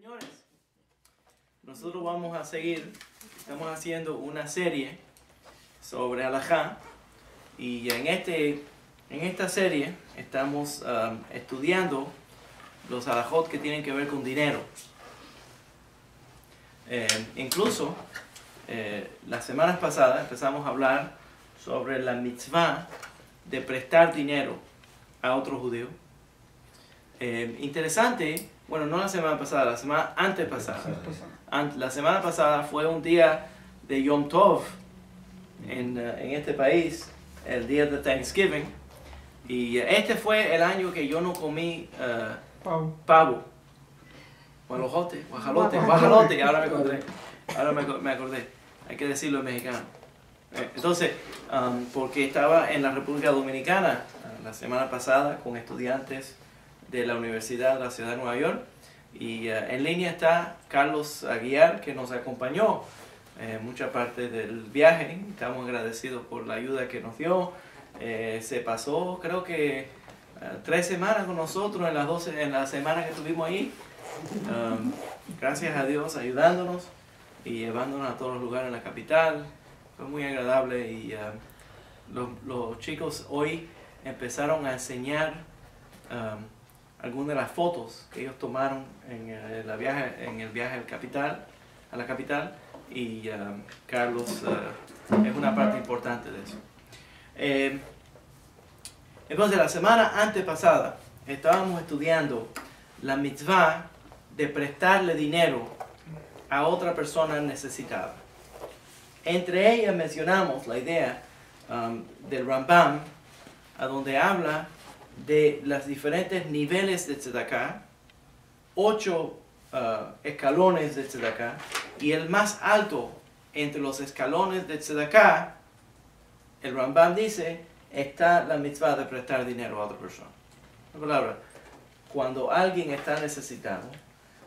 Señores, nosotros vamos a seguir, estamos haciendo una serie sobre Halajá y en esta serie estamos estudiando los halajot que tienen que ver con dinero. Incluso las semanas pasadas empezamos a hablar sobre la mitzvah de prestar dinero a otro judío. Interesante, bueno, no la semana pasada, la semana antepasada. La semana pasada fue un día de Yom Tov en este país, el día de Thanksgiving. Y este fue el año que yo no comí pavo. Guajolote, ahora me acordé. Hay que decirlo en mexicano. Entonces, porque estaba en la República Dominicana la semana pasada con estudiantes de la Universidad de la Ciudad de Nueva York, y en línea está Carlos Aguiar, que nos acompañó mucha parte del viaje. Estamos agradecidos por la ayuda que nos dio. Se pasó creo que 3 semanas con nosotros en la semana que estuvimos ahí, gracias a Dios, ayudándonos y llevándonos a todos los lugares en la capital. Fue muy agradable y los chicos hoy empezaron a enseñar algunas de las fotos que ellos tomaron en el viaje a la capital, y Carlos es una parte importante de eso. Entonces, la semana antepasada estábamos estudiando la mitzvah de prestarle dinero a otra persona necesitada. Entre ellas mencionamos la idea del Rambam, a donde habla de los diferentes niveles de tzedakah, 8 escalones de tzedakah, y el más alto entre los escalones de tzedakah, el Rambam dice, está la mitzvah de prestar dinero a otra persona. En palabras, cuando alguien está necesitado,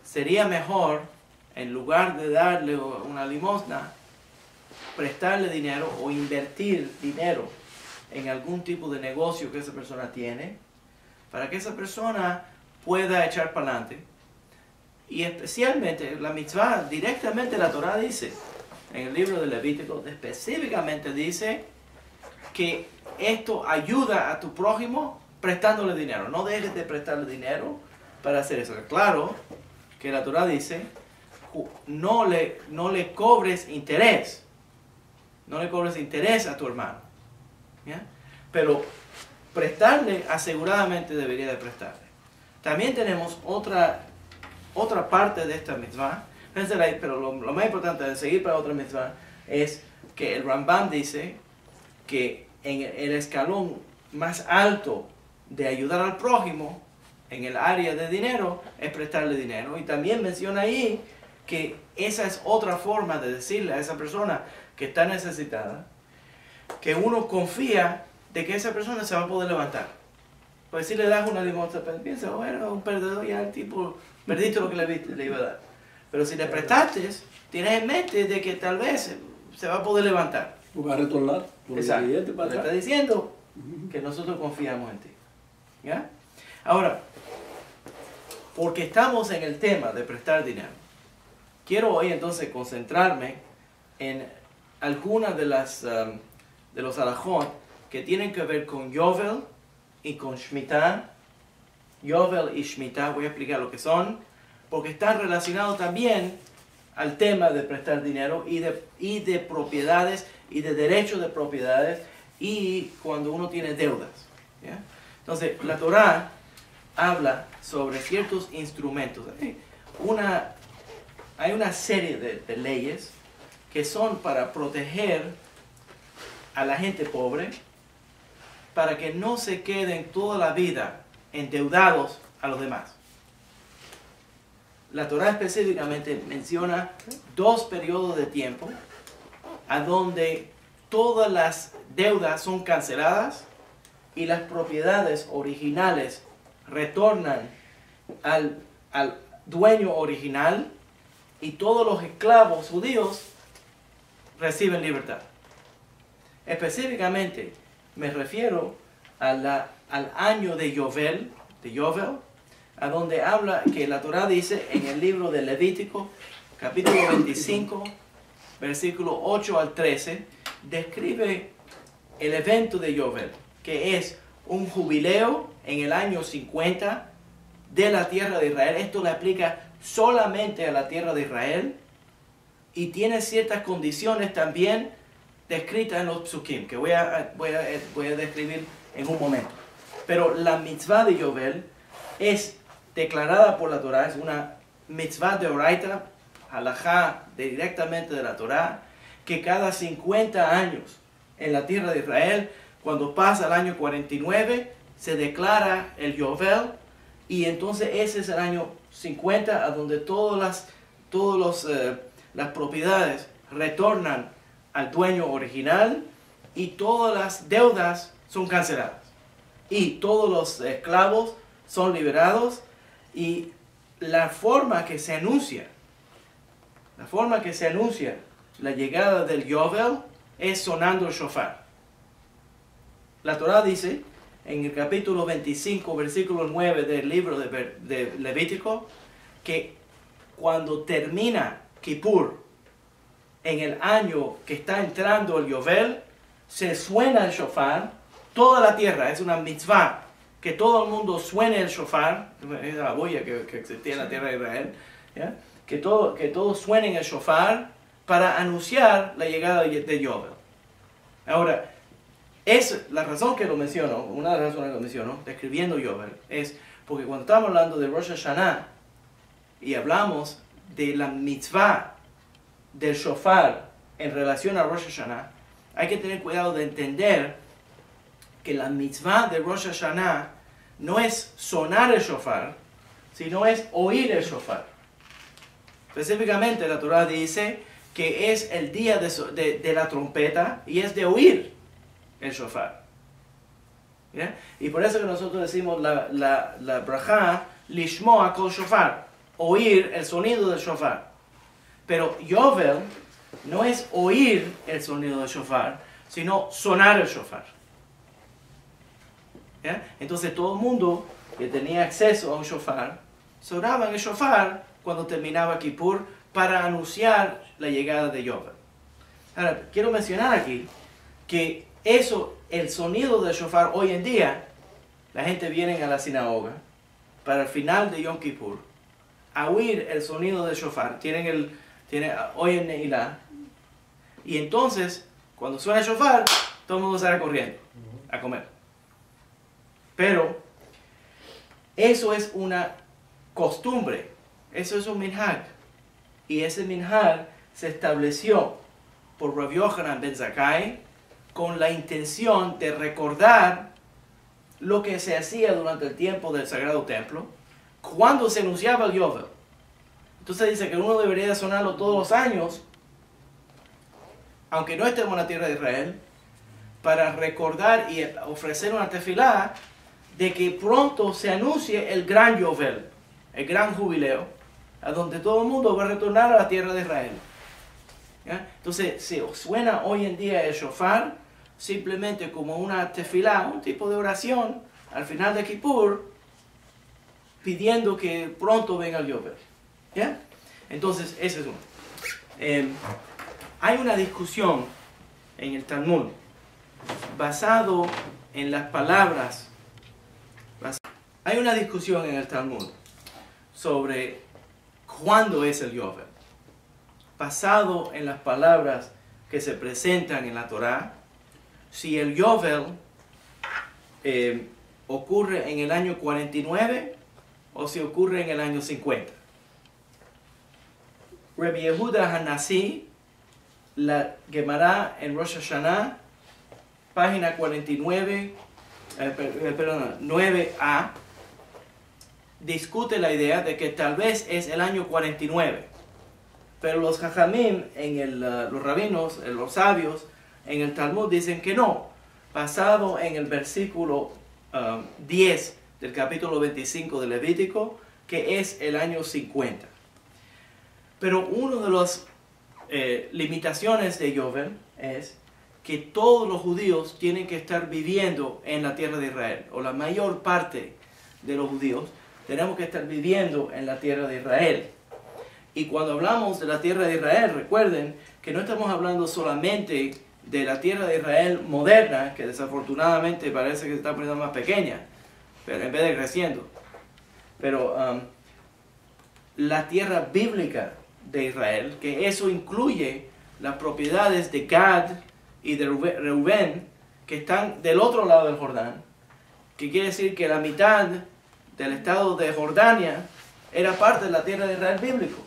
sería mejor, en lugar de darle una limosna, prestarle dinero o invertir dinero en algún tipo de negocio que esa persona tiene, para que esa persona pueda echar para adelante. Y especialmente la mitzvah, directamente la Torah dice, en el libro de Levítico, específicamente dice que esto ayuda a tu prójimo prestándole dinero. No dejes de prestarle dinero para hacer eso. Claro que la Torah dice, no le cobres interés. No le cobres interés a tu hermano. ¿Ya? Pero prestarle, aseguradamente debería de prestarle. También tenemos otra parte de esta mitzvah, pero lo más importante de seguir para otra mitzvah es que el Rambam dice que en el escalón más alto de ayudar al prójimo en el área de dinero es prestarle dinero, y también menciona ahí que esa es otra forma de decirle a esa persona que está necesitada que uno confía de que esa persona se va a poder levantar. Pues si le das una limosna, piensa, bueno, un perdedor, ya el tipo, perdiste lo que le iba a dar. Pero si le prestaste, tienes en mente de que tal vez se va a poder levantar. Va a retornar. Exacto. Le está diciendo que nosotros confiamos en ti. ¿Ya? Ahora, porque estamos en el tema de prestar dinero, quiero hoy entonces concentrarme en algunas de los halajot que tienen que ver con Yovel y con Shemitah. Yovel y Shemitah, voy a explicar lo que son, porque están relacionados también al tema de prestar dinero y de propiedades y de derechos de propiedades, y cuando uno tiene deudas. ¿Ya? Entonces, la Torah habla sobre ciertos instrumentos. Hay una serie de leyes que son para proteger a la gente pobre, para que no se queden toda la vida endeudados a los demás. La Torah específicamente menciona 2 periodos de tiempo a donde todas las deudas son canceladas y las propiedades originales retornan al dueño original, y todos los esclavos judíos reciben libertad. Específicamente me refiero al año de Yovel, a donde habla que la Torá dice en el libro de Levítico, capítulo 25, versículo 8 al 13, describe el evento de Yovel, que es un jubileo en el año 50 de la tierra de Israel. Esto le aplica solamente a la tierra de Israel y tiene ciertas condiciones también descritas en los psukim, que voy a describir en un momento. Pero la mitzvah de Yovel es declarada por la Torá, es una mitzvah de oraita, halajá directamente de la Torá, que cada 50 años en la tierra de Israel, cuando pasa el año 49, se declara el Yovel, y entonces ese es el año 50 a donde todas las propiedades retornan al dueño original y todas las deudas son canceladas y todos los esclavos son liberados. Y la forma que se anuncia la llegada del Yovel es sonando el shofar. La Torá dice en el capítulo 25, versículo 9 del libro de Levítico, que cuando termina Kippur, en el año que está entrando el Yovel, se suena el shofar, toda la tierra, es una mitzvah, que todo el mundo suene el shofar, es la boya que existía en la tierra de Israel, ¿ya? Que todos suenen el shofar para anunciar la llegada de Yovel. Ahora, es la razón que lo menciono, una de las razones que lo menciono, describiendo Yovel, es porque cuando estamos hablando de Rosh Hashanah y hablamos de la mitzvah del shofar en relación a Rosh Hashanah, hay que tener cuidado de entender que la mitzvah de Rosh Hashanah no es sonar el shofar, sino es oír el shofar. Específicamente la Torá dice que es el día de la trompeta y es de oír el shofar. ¿Ya? Y por eso que nosotros decimos la brajá, lishmoa kol shofar, oír el sonido del shofar. Pero Yovel no es oír el sonido del shofar, sino sonar el shofar. ¿Ya? Entonces todo el mundo que tenía acceso a un shofar, sonaban el shofar cuando terminaba Kippur para anunciar la llegada de Yovel. Ahora, quiero mencionar aquí que el sonido del shofar hoy en día, la gente viene a la sinagoga para el final de Yom Kippur a oír el sonido del shofar. Oyen Neilá, y entonces cuando suena el shofar, todo el mundo sale corriendo a comer. Pero eso es una costumbre, eso es un minhag, y ese minhag se estableció por Rav Yochanan ben Zakkai con la intención de recordar lo que se hacía durante el tiempo del Sagrado Templo, cuando se anunciaba el Yovel. Entonces dice que uno debería sonarlo todos los años, aunque no estemos en la tierra de Israel, para recordar y ofrecer una tefilá de que pronto se anuncie el gran Yovel, el gran jubileo, a donde todo el mundo va a retornar a la tierra de Israel. ¿Ya? Entonces se suena hoy en día el shofar simplemente como una tefilá, un tipo de oración al final de Kippur, pidiendo que pronto venga el Yovel. ¿Ya? Entonces, ese es uno. Hay una discusión en el Talmud basado en las palabras. Hay una discusión en el Talmud sobre cuándo es el Yovel, basado en las palabras que se presentan en la Torá, si el Yovel ocurre en el año 49 o si ocurre en el año 50. Rabbi Yehuda Hanassi, la Gemara en Rosh Hashanah, página 9a, discute la idea de que tal vez es el año 49. Pero los Jajamim, los rabinos, los sabios, en el Talmud dicen que no, basado en el versículo 10 del capítulo 25 de Levítico, que es el año 50. Pero una de las limitaciones de Yovel es que todos los judíos tienen que estar viviendo en la tierra de Israel, o la mayor parte de los judíos, tenemos que estar viviendo en la tierra de Israel. Y cuando hablamos de la tierra de Israel, recuerden que no estamos hablando solamente de la tierra de Israel moderna, que desafortunadamente parece que se está poniendo más pequeña, pero en vez de creciendo. Pero la tierra bíblica de Israel, que eso incluye las propiedades de Gad y de Reubén, que están del otro lado del Jordán, que quiere decir que la mitad del estado de Jordania era parte de la tierra de Israel bíblico.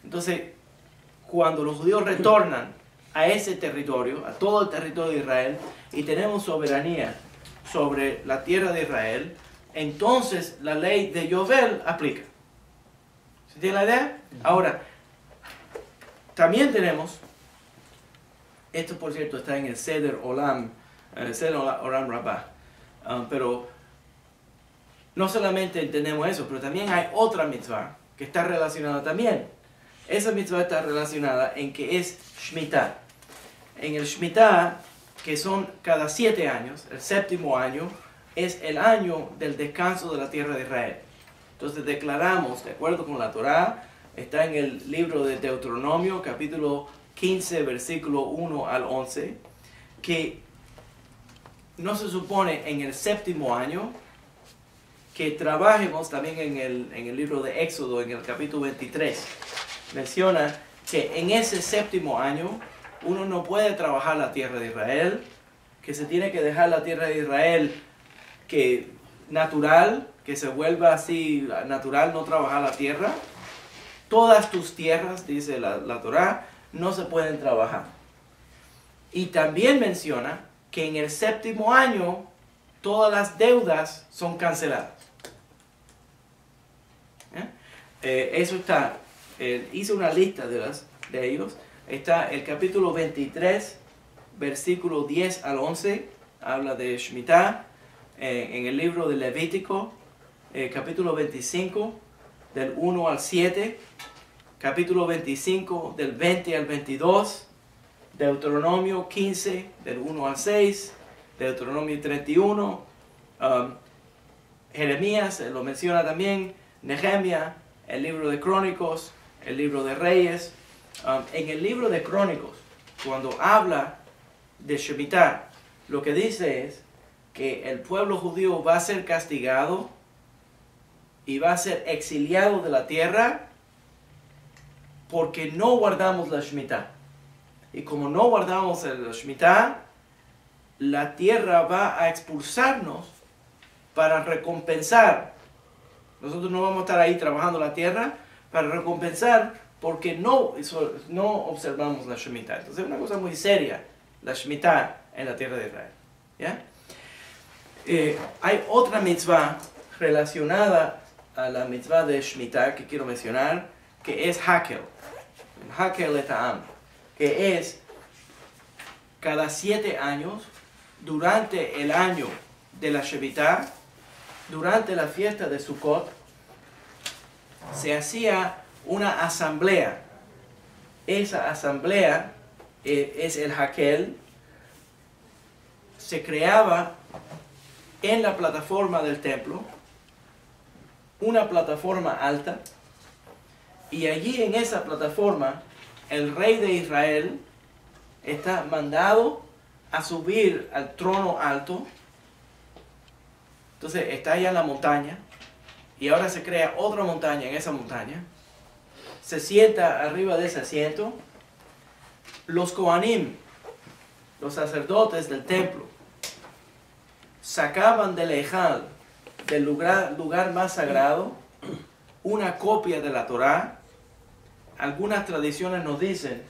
Entonces, cuando los judíos retornan a ese territorio, a todo el territorio de Israel, y tenemos soberanía sobre la tierra de Israel, entonces la ley de Yovel aplica. ¿Se tiene la idea? Ahora, también tenemos, esto por cierto está en el Seder Olam Rabbah, pero no solamente entendemos eso, pero también hay otra mitzvah que está relacionada también. Esa mitzvah está relacionada en que es Shemitah. En el Shemitah, que son cada 7 años, el 7º año, es el año del descanso de la tierra de Israel. Entonces declaramos, de acuerdo con la Torá, está en el libro de Deuteronomio, capítulo 15, versículo 1 al 11, que no se supone en el 7º año que trabajemos. También en el libro de Éxodo, en el capítulo 23, menciona que en ese 7º año uno no puede trabajar la tierra de Israel, que se tiene que dejar la tierra de Israel que natural, que se vuelva así natural, no trabajar la tierra. Todas tus tierras, dice la Torá, no se pueden trabajar. Y también menciona que en el 7º año todas las deudas son canceladas. Eso está, hice una lista de ellos. Está el capítulo 23, versículo 10 al 11, habla de Shemitah. En el libro de Levítico, capítulo 25, del 1 al 7, capítulo 25, del 20 al 22, Deuteronomio 15, del 1 al 6, Deuteronomio 31, Jeremías, lo menciona también, Nehemia, el libro de Crónicos, el libro de Reyes. En el libro de Crónicos, cuando habla de Shemitah, lo que dice es que el pueblo judío va a ser castigado y va a ser exiliado de la tierra porque no guardamos la Shemitah. Y como no guardamos la Shemitah, la tierra va a expulsarnos para recompensar. Nosotros no vamos a estar ahí trabajando la tierra para recompensar porque no observamos la Shemitah. Entonces es una cosa muy seria la Shemitah en la tierra de Israel. ¿Ya? Hay otra mitzvah relacionada a la mitzvah de Shemitah que quiero mencionar, que es Hakel. Hakel eta'am, que es cada 7 años, durante el año de la Shemitah, durante la fiesta de Sukkot, se hacía una asamblea. Esa asamblea es el Hakel. Se creaba en la plataforma del templo, una plataforma alta, y allí en esa plataforma el rey de Israel está mandado a subir al trono alto. Entonces está allá en la montaña, y ahora se crea otra montaña en esa montaña. Se sienta arriba de ese asiento. Los Kohanim, los sacerdotes del templo, sacaban del Ejal, del lugar más sagrado, una copia de la Torá. Algunas tradiciones nos dicen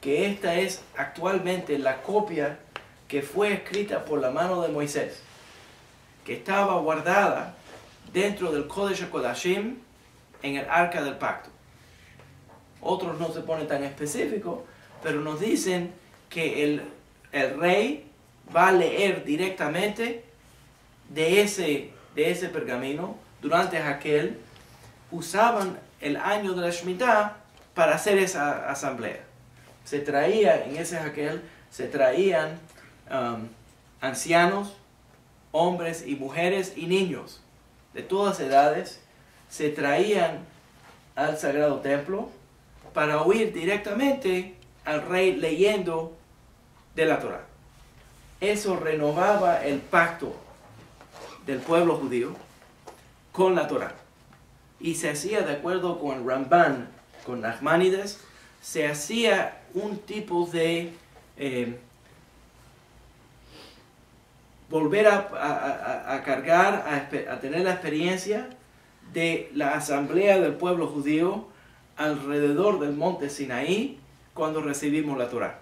que esta es actualmente la copia que fue escrita por la mano de Moisés, que estaba guardada dentro del Kodesh HaKodashim en el Arca del Pacto. Otros no se ponen tan específicos, pero nos dicen que el rey va a leer directamente de ese pergamino durante Hakel. Usaban el año de la Shemitah para hacer esa asamblea. Se traía en ese Hakel, se traían ancianos, hombres y mujeres y niños, de todas edades se traían al Sagrado Templo para oír directamente al rey leyendo de la Torá. Eso renovaba el pacto del pueblo judío con la Torá. Y se hacía, de acuerdo con Ramban, con Nachmanides, se hacía un tipo de volver a cargar, a tener la experiencia de la asamblea del pueblo judío alrededor del monte Sinaí cuando recibimos la Torá.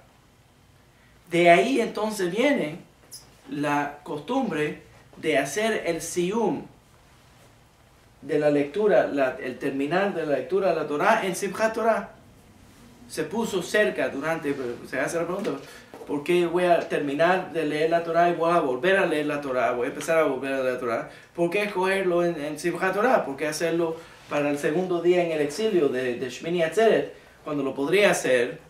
De ahí entonces viene la costumbre de hacer el siyum de la lectura, el terminar de la lectura de la Torá en Simchat Torah. Se puso cerca se hace la pregunta, ¿por qué voy a terminar de leer la Torá y voy a volver a leer la Torá? Voy a empezar a volver a leer la Torá. ¿Por qué escogerlo en Simchat Torah? ¿Por qué hacerlo para el segundo día en el exilio de Shmini Atzeret, cuando lo podría hacer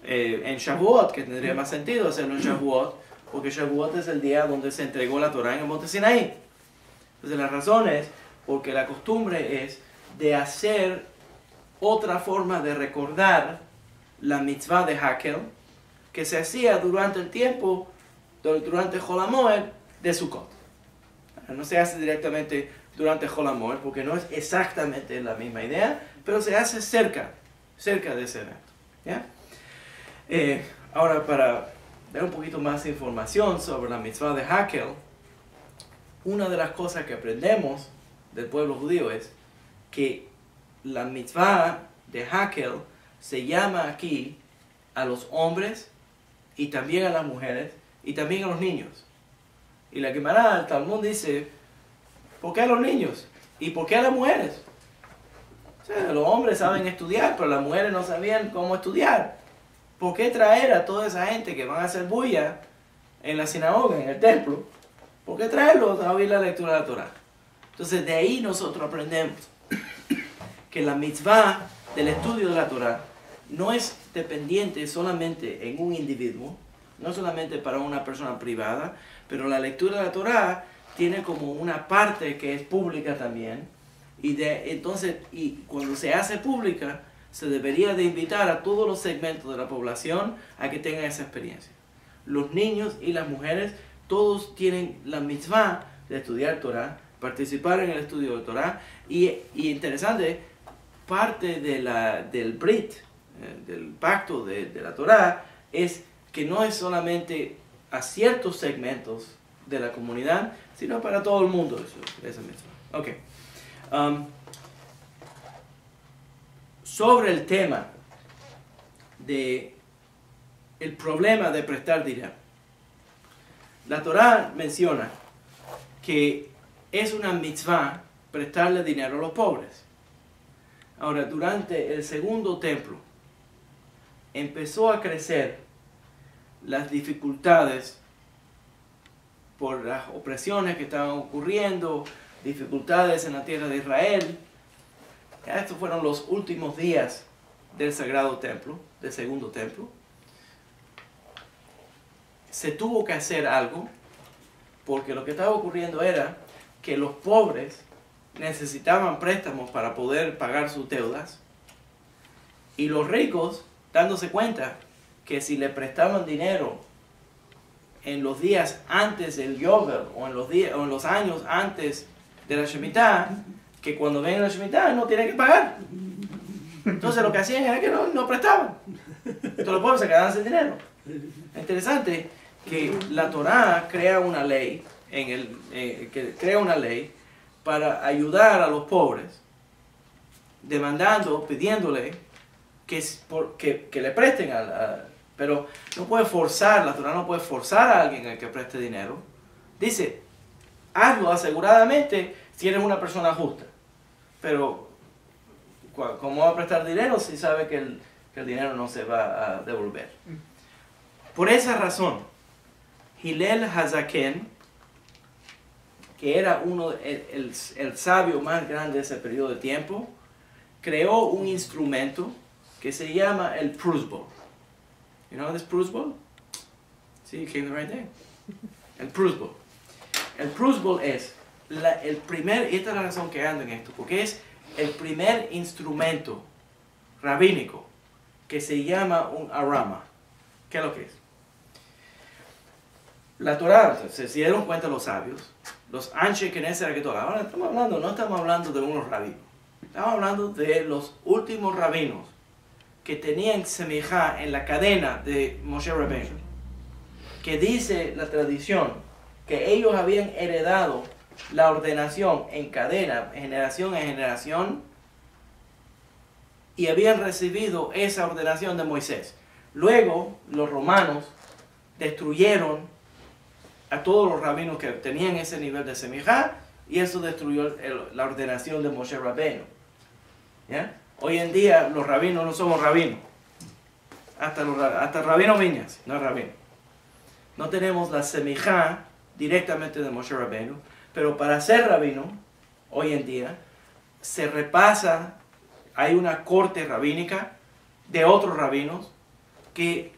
en Shavuot, que tendría más sentido hacerlo en Shavuot, porque Shavuot es el día donde se entregó la Torá en el monte Sinaí? Entonces la razón es porque la costumbre es de hacer otra forma de recordar la mitzvah de Hakel, que se hacía durante el tiempo, durante Hol HaMoed de Sukkot. No se hace directamente durante Hol HaMoed, porque no es exactamente la misma idea, pero se hace cerca de ese evento. ¿Ya? Ahora, para dar un poquito más de información sobre la mitzvah de Hakel, una de las cosas que aprendemos del pueblo judío es que la mitzvah de Hakel se llama aquí a los hombres y también a las mujeres y también a los niños. Y la Gemara, el Talmud dice, ¿por qué a los niños? ¿Y por qué a las mujeres? O sea, los hombres saben estudiar, pero las mujeres no sabían cómo estudiar. ¿Por qué traer a toda esa gente que van a hacer bulla en la sinagoga, en el templo? ¿Por qué traerlos a oír la lectura de la Torá? Entonces de ahí nosotros aprendemos que la mitzvah del estudio de la Torá no es dependiente solamente en un individuo, no solamente para una persona privada, pero la lectura de la Torá tiene como una parte que es pública también, entonces cuando se hace pública, se debería de invitar a todos los segmentos de la población a que tengan esa experiencia. Los niños y las mujeres, todos tienen la mitzvah de estudiar Torá, participar en el estudio de Torá, y interesante, parte del Brit, del pacto de la Torá, es que no es solamente a ciertos segmentos de la comunidad, sino para todo el mundo esa mitzvah. Okay. Sobre el tema de el problema de prestar dinero, la Torá menciona que es una mitzvah prestarle dinero a los pobres. Ahora, durante el segundo templo empezó a crecer las dificultades por las opresiones que estaban ocurriendo, dificultades en la tierra de Israel. Estos fueron los últimos días del Sagrado Templo, del Segundo Templo. Se tuvo que hacer algo, porque lo que estaba ocurriendo era que los pobres necesitaban préstamos para poder pagar sus deudas, y los ricos, dándose cuenta que si le prestaban dinero en los días antes del Yovel, o en los años antes de la Shemitah, que cuando venga la Shemitah no tienen que pagar. Entonces lo que hacían era que no prestaban. Entonces los pobres se quedaban sin dinero. Es interesante que la Torá crea una ley, para ayudar a los pobres, pidiéndole que le presten pero no puede forzar, la Torá no puede forzar a alguien a que preste dinero. Dice, hazlo aseguradamente si eres una persona justa. Pero, ¿cómo va a prestar dinero si sabe que el dinero no se va a devolver? Por esa razón, Hillel Hazaken, que era el sabio más grande de ese periodo de tiempo, creó un instrumento que se llama el Prusbul. You know this Prusbul? See, you came the right day. El Prusbul. El Prusbul es y esta es la razón que ando en esto, porque es el primer instrumento rabínico que se llama un arama. ¿Qué es lo que es? La Torá, se dieron cuenta los sabios, los Anshe Knesset que Torah. Ahora no estamos hablando de unos rabinos, estamos hablando de los últimos rabinos que tenían semijá en la cadena de Moshe Rabbeinu, que dice la tradición que ellos habían heredado la ordenación en cadena, generación en generación, y habían recibido esa ordenación de Moisés. Luego los romanos destruyeron a todos los rabinos que tenían ese nivel de semijá, y eso destruyó la ordenación de Moshe Rabbeinu. ¿Ya? Hoy en día los rabinos no somos rabinos, hasta Rabino Viñas no es rabino. No tenemos la semijá directamente de Moshe Rabbeinu, pero para ser rabino, hoy en día, se repasa, hay una corte rabínica de otros rabinos que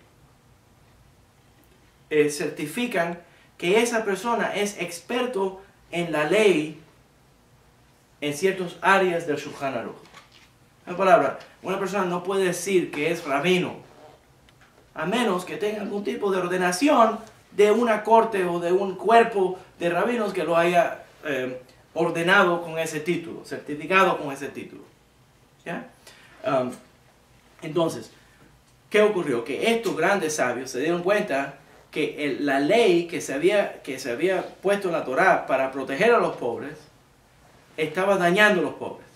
certifican que esa persona es experto en la ley en ciertas áreas del Shulchan Aruch. En palabra, una persona no puede decir que es rabino, a menos que tenga algún tipo de ordenación de una corte o de un cuerpo de rabinos que lo haya ordenado con ese título, certificado con ese título. ¿Ya? Entonces, ¿qué ocurrió? Que estos grandes sabios se dieron cuenta que la ley que se había puesto en la Torá para proteger a los pobres estaba dañando a los pobres.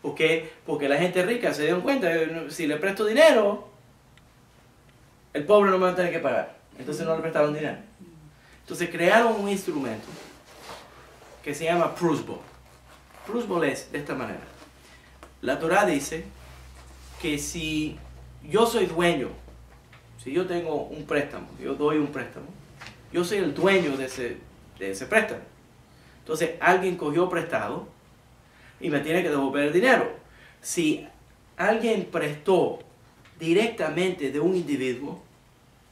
¿Por qué? Porque la gente rica se dieron cuenta que si le presto dinero, el pobre no me va a tener que pagar. Entonces no le prestaron dinero. Entonces crearon un instrumento que se llama Prusbul. Prusbul es de esta manera. La Torá dice que si yo soy dueño, si yo tengo un préstamo, yo doy un préstamo, yo soy el dueño de ese préstamo. Entonces alguien cogió prestado y me tiene que devolver el dinero. Si alguien prestó directamente de un individuo,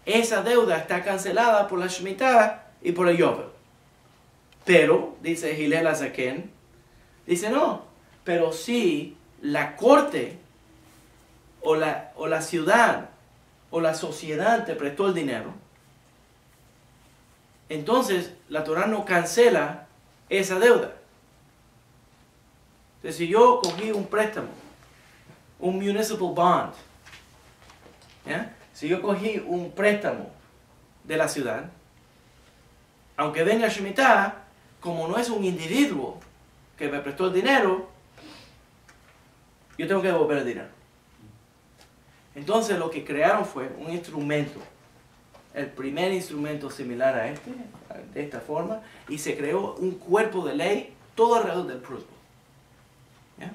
esa deuda está cancelada por la Shemitah y por el Yovel. Pero, dice Hillel Azaken, dice no, pero si la corte o la ciudad o la sociedad te prestó el dinero, entonces la Torá no cancela esa deuda. Entonces, si yo cogí un préstamo, un municipal bond, ¿ya? Si yo cogí un préstamo de la ciudad, aunque venga Shemitah, como no es un individuo que me prestó el dinero, yo tengo que devolver el dinero. Entonces lo que crearon fue un instrumento, el primer instrumento similar a este, de esta forma, y se creó un cuerpo de ley todo alrededor del Prusbul. ¿Ya?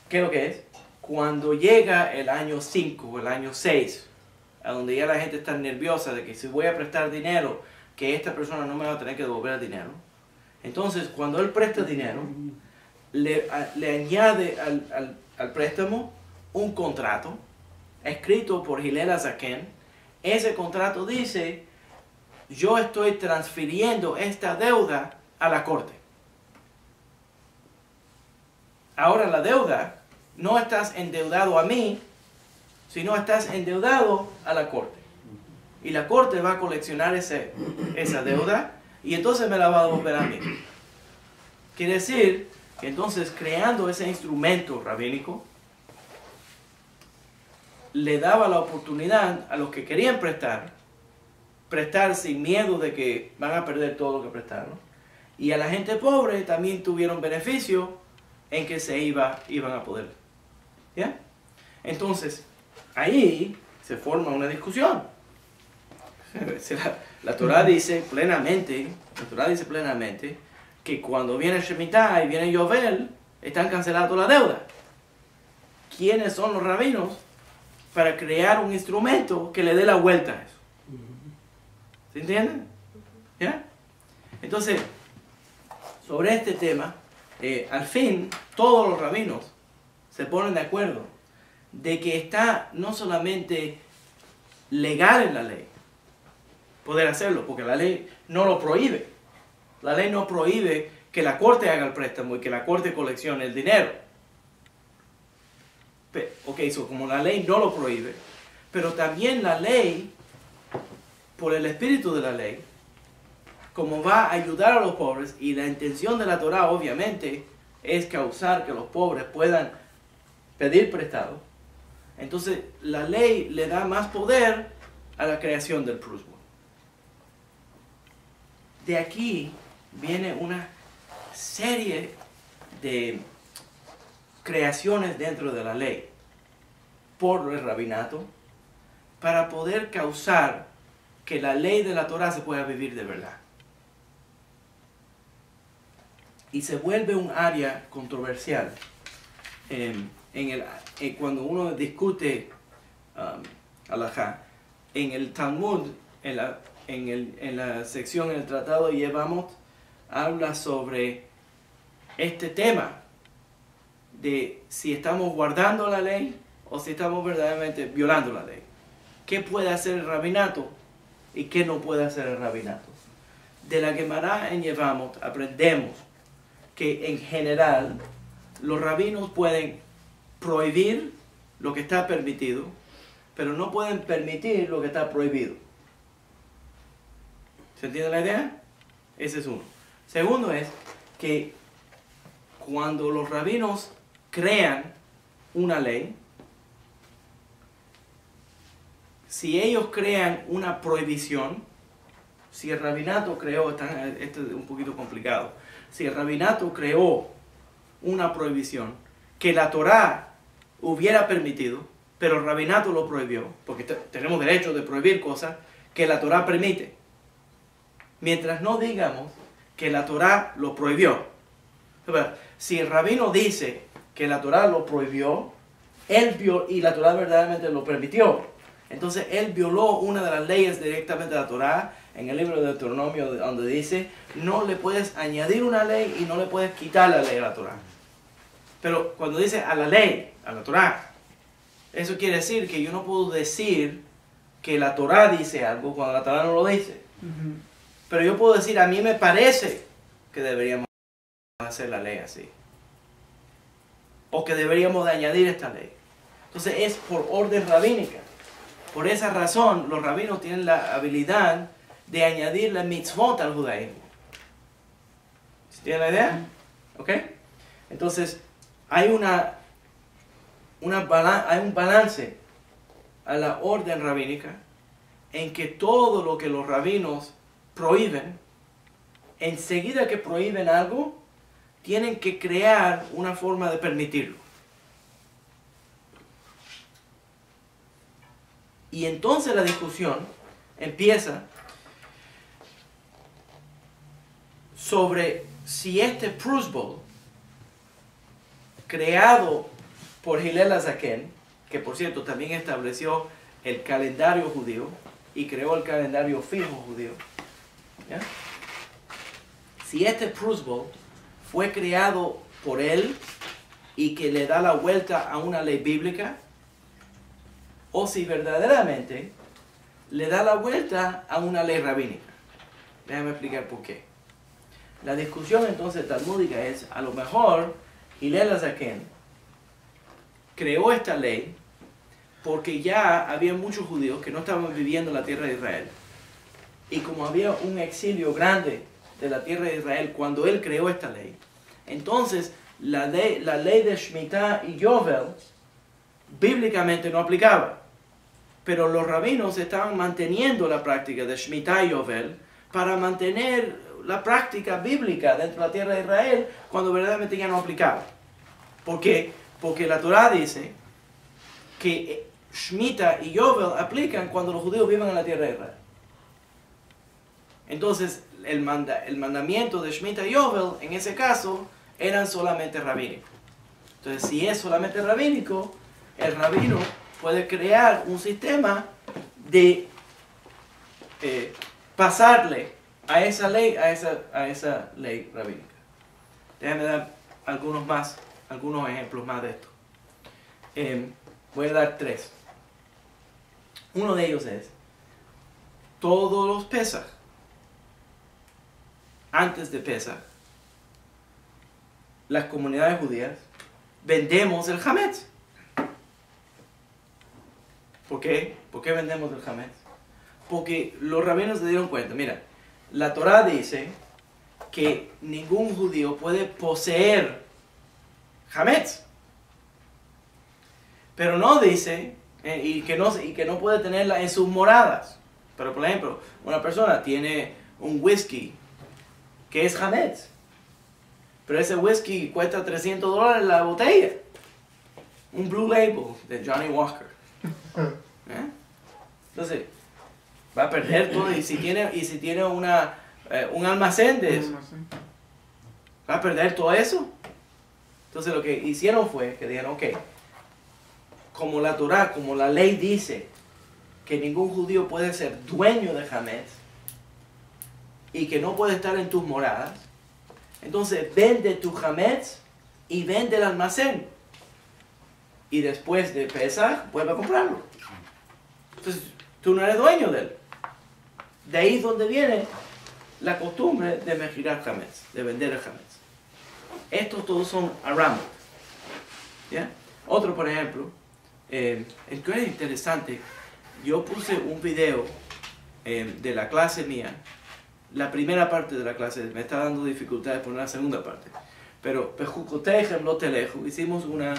¿Qué es lo que es? Cuando llega el año 5 o el año 6, a donde ya la gente está nerviosa de que si voy a prestar dinero, que esta persona no me va a tener que devolver el dinero. Entonces, cuando él presta dinero, le añade al préstamo un contrato escrito por Hillel Azaken. Ese contrato dice, yo estoy transfiriendo esta deuda a la corte. Ahora la deuda, no estás endeudado a mí, sino estás endeudado a la corte. Y la corte va a coleccionar esa deuda y entonces me la va a devolver a mí. Quiere decir que entonces creando ese instrumento rabínico, le daba la oportunidad a los que querían prestar sin miedo de que van a perder todo lo que prestaron. Y a la gente pobre también tuvieron beneficio en que iban a poder. ¿Ya? Entonces, ahí se forma una discusión. La Torá dice plenamente que cuando viene Shemitah y viene Yovel, están canceladas la deuda. ¿Quiénes son los rabinos para crear un instrumento que le dé la vuelta a eso? ¿Se entienden? ¿Ya? Entonces, sobre este tema, al fin, todos los rabinos se ponen de acuerdo de que está no solamente legal en la ley poder hacerlo, porque la ley no lo prohíbe, La ley no prohíbe que la corte haga el préstamo y que la corte coleccione el dinero. Ok, eso como la ley no lo prohíbe, pero también la ley, por el espíritu de la ley, como va a ayudar a los pobres, y la intención de la Torah obviamente es causar que los pobres puedan pedir prestado, entonces la ley le da más poder a la creación del Prusbul. De aquí viene una serie de creaciones dentro de la ley por el rabinato para poder causar que la ley de la Torah se pueda vivir de verdad. Y se vuelve un área controversial cuando uno discute halajá. En el Talmud, en la sección, en el Tratado de Yevamot, habla sobre este tema de si estamos guardando la ley o si estamos verdaderamente violando la ley. ¿Qué puede hacer el rabinato y qué no puede hacer el rabinato? De la Gemara en Yevamot aprendemos que en general los rabinos pueden prohibir lo que está permitido, pero no pueden permitir lo que está prohibido. ¿Se entiende la idea? Ese es uno. Segundo es que cuando los rabinos crean una ley, si ellos crean una prohibición, si el rabinato creó, esto es un poquito complicado, si el rabinato creó una prohibición que la Torá hubiera permitido, pero el rabinato lo prohibió, porque tenemos derecho de prohibir cosas que la Torá permite, mientras no digamos que la Torá lo prohibió. Si el rabino dice que la Torá lo prohibió, y la Torá verdaderamente lo permitió, entonces él violó una de las leyes directamente de la Torá, en el libro de Deuteronomio, donde dice, no le puedes añadir una ley y no le puedes quitar la ley a la Torá. Pero cuando dice a la ley, a la Torá, eso quiere decir que yo no puedo decir que la Torá dice algo cuando la Torá no lo dice. Pero yo puedo decir, a mí me parece que deberíamos hacer la ley así. O que deberíamos de añadir esta ley. Entonces es por orden rabínica. Por esa razón, los rabinos tienen la habilidad de añadir la mitzvot al judaísmo. ¿Tienen la idea? ¿Ok? Entonces, hay un balance a la orden rabínica en que todo lo que los rabinos prohíben, enseguida que prohíben algo, tienen que crear una forma de permitirlo. Y entonces la discusión empieza sobre si este Prusbul, creado por Hillel Azaken, que por cierto también estableció el calendario judío y creó el calendario fijo judío, ¿ya? Si este Prusbul fue creado por él y que le da la vuelta a una ley bíblica, o si verdaderamente le da la vuelta a una ley rabínica. Déjame explicar por qué. La discusión entonces talmúdica es, a lo mejor Hillel Azaken creó esta ley porque ya había muchos judíos que no estaban viviendo en la tierra de Israel. Y como había un exilio grande de la tierra de Israel cuando él creó esta ley, entonces la ley de Shemitah y Yovel bíblicamente no aplicaba. Pero los rabinos estaban manteniendo la práctica de Shemitah y Yovel para mantener la práctica bíblica dentro de la tierra de Israel cuando verdaderamente ya no aplicaba. ¿Por qué? Porque la Torá dice que Shemitah y Yovel aplican cuando los judíos viven en la tierra de Israel. Entonces, el mandamiento de Shemitah y Yovel, en ese caso, eran solamente rabínicos. Entonces, si es solamente rabínico, el rabino puede crear un sistema de pasarle a esa ley, a esa ley rabínica. Déjame dar algunos ejemplos más de esto. Voy a dar 3. Uno de ellos es, todos los Pesaj antes de Pesach, las comunidades judías vendemos el Hametz. ¿Por qué? ¿Por qué vendemos el Hametz? Porque los rabinos se dieron cuenta, mira, la Torá dice que ningún judío puede poseer Hametz, pero no dice y que no puede tenerla en sus moradas. Pero por ejemplo, una persona tiene un whisky que es Hametz, pero ese whisky cuesta $300 la botella, un Blue Label de Johnny Walker. Entonces va a perder todo, y si tiene un almacén de eso, va a perder todo eso. Entonces lo que hicieron fue que dijeron, ok, como la Torá, como la ley dice que ningún judío puede ser dueño de Hametz y que no puede estar en tus moradas, entonces vende tu Hametz y vende el almacén, y después de Pesach vuelve a comprarlo. Entonces tú no eres dueño de él. De ahí es donde viene la costumbre de mejirar Hametz, de vender el Hametz. Estos todos son aramot. ¿Ya? Otro, por ejemplo, el que es interesante, yo puse un video de la clase mía, la primera parte de la clase, me está dando dificultades poner la segunda parte, pero Pejucotejem lo telejo, hicimos una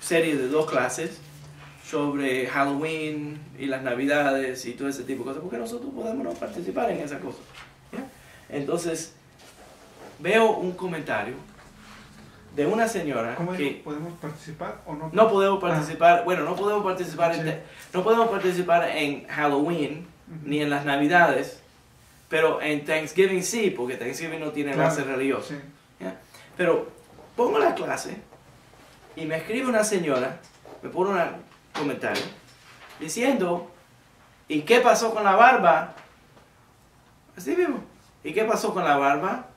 serie de 2 clases sobre Halloween y las Navidades y todo ese tipo de cosas, porque nosotros podemos no participar en esas cosas. ¿Ya? Entonces, veo un comentario de una señora que... ¿Podemos participar o no? No podemos participar, bueno, no podemos participar, no podemos participar en Halloween, ni en las Navidades, pero en Thanksgiving sí, porque Thanksgiving no tiene base religiosa. ¿Ya? Pero pongo la clase y me escribe una señora, me pone un comentario diciendo, ¿y qué pasó con la barba? Así mismo, ¿y qué pasó con la barba?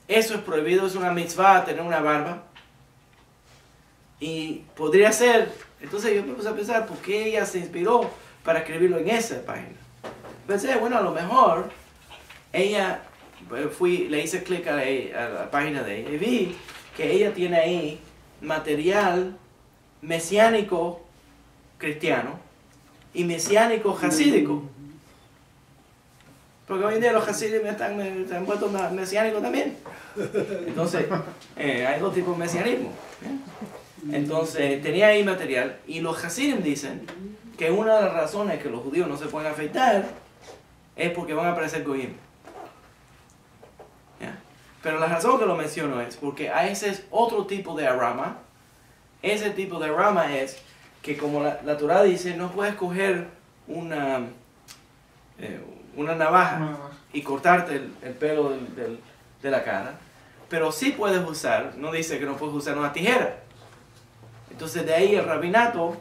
Eso es prohibido, es una mitzvah tener una barba. Y podría ser, entonces yo me puse a pensar, ¿por qué ella se inspiró para escribirlo en esa página? Pensé, bueno, a lo mejor ella, le hice clic a la página de ella y vi que ella tiene ahí material mesiánico cristiano y mesiánico hasídico. Porque hoy en día los hasídicos están vueltos mesiánicos también. Entonces, hay 2 tipos de mesianismo. Entonces, tenía ahí material, y los hasidim dicen que una de las razones que los judíos no se pueden afeitar es porque van a aparecer goyim. ¿Ya? Pero la razón que lo menciono es porque a ese es otro tipo de arama. Ese tipo de arama es que, como la Torá dice, no puedes coger una navaja y cortarte el pelo de la cara, pero sí puedes usar, no dice que no puedes usar una tijera. Entonces de ahí el rabinato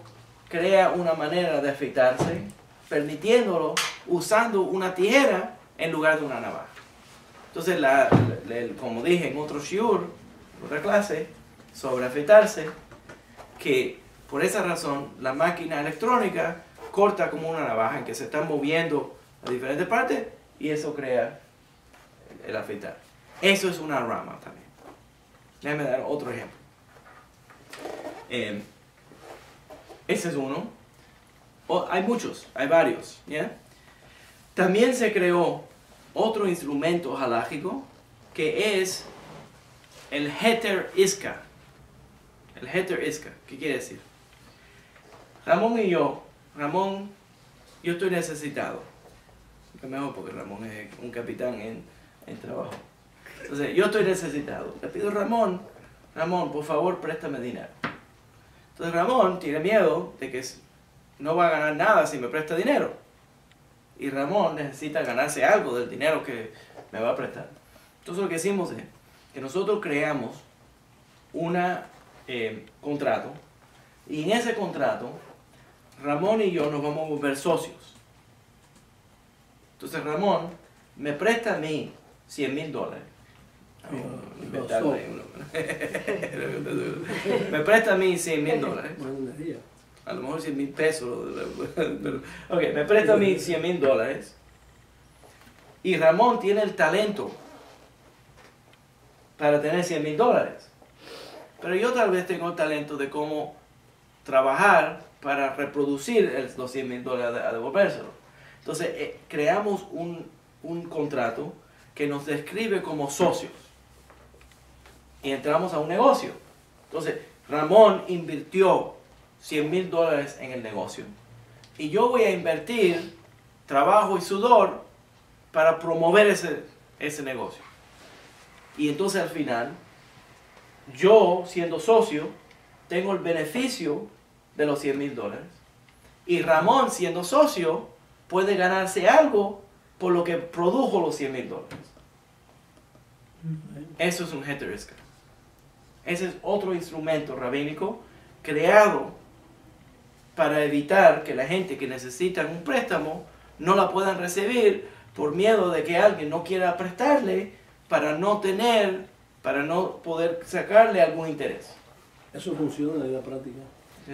crea una manera de afeitarse, permitiéndolo usando una tijera en lugar de una navaja. Entonces, como dije en otro shiur, otra clase, sobre afeitarse, que por esa razón la máquina electrónica corta como una navaja en que se están moviendo a diferentes partes, y eso crea el afeitar. Eso es una rama también. Déjame dar otro ejemplo. Ese es uno. Hay muchos, hay varios. ¿Ya? También se creó otro instrumento halágico que es el heter iska. El heter iska, ¿qué quiere decir? Ramón, yo estoy necesitado. Es mejor porque Ramón es un capitán en trabajo. Entonces, yo estoy necesitado. Le pido a Ramón, por favor, préstame dinero. Entonces Ramón tiene miedo de que no va a ganar nada si me presta dinero. Y Ramón necesita ganarse algo del dinero que me va a prestar. Entonces lo que hicimos es que nosotros creamos un contrato. Y en ese contrato, Ramón y yo nos vamos a volver socios. Entonces Ramón me presta a mí $100,000. Me presta a mí $100,000. A lo mejor 100,000 pesos. Ok, me presta a mí $100,000. Y Ramón tiene el talento para tener $100,000. Pero yo tal vez tengo el talento de cómo trabajar para reproducir los $100,000 a devolvérselo. Entonces creamos un contrato que nos describe como socios. Y entramos a un negocio. Entonces Ramón invirtió $100,000 en el negocio. Y yo voy a invertir trabajo y sudor para promover ese negocio. Y entonces al final, yo siendo socio, tengo el beneficio de los $100,000. Y Ramón siendo socio, puede ganarse algo por lo que produjo los $100,000. Eso es un heter iska. Ese es otro instrumento rabínico creado para evitar que la gente que necesita un préstamo no la puedan recibir por miedo de que alguien no quiera prestarle para no poder sacarle algún interés. Eso funciona en la vida práctica.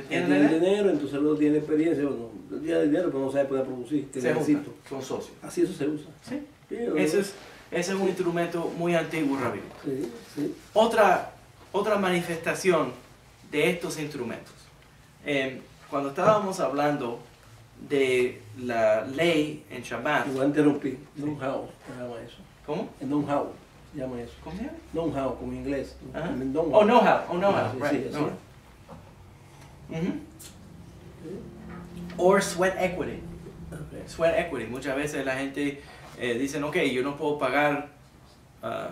¿Tiene dinero, entonces no tiene experiencia, tiene dinero, pero no sabe poder producir. Son socios. Así eso se usa. Sí. Ese es un instrumento muy antiguo rabínico. Sí. Otra manifestación de estos instrumentos. Cuando estábamos hablando de la ley en Shabbat. Igual interrumpí. Know-how se llama eso. ¿Cómo? Know-how se llama eso. ¿Cómo se llama? Know-how, como en inglés. Know-how. Know-how. Right. Sí, Know-how. Or sweat equity. Okay. Sweat equity. Muchas veces la gente dice, ok, yo no puedo pagar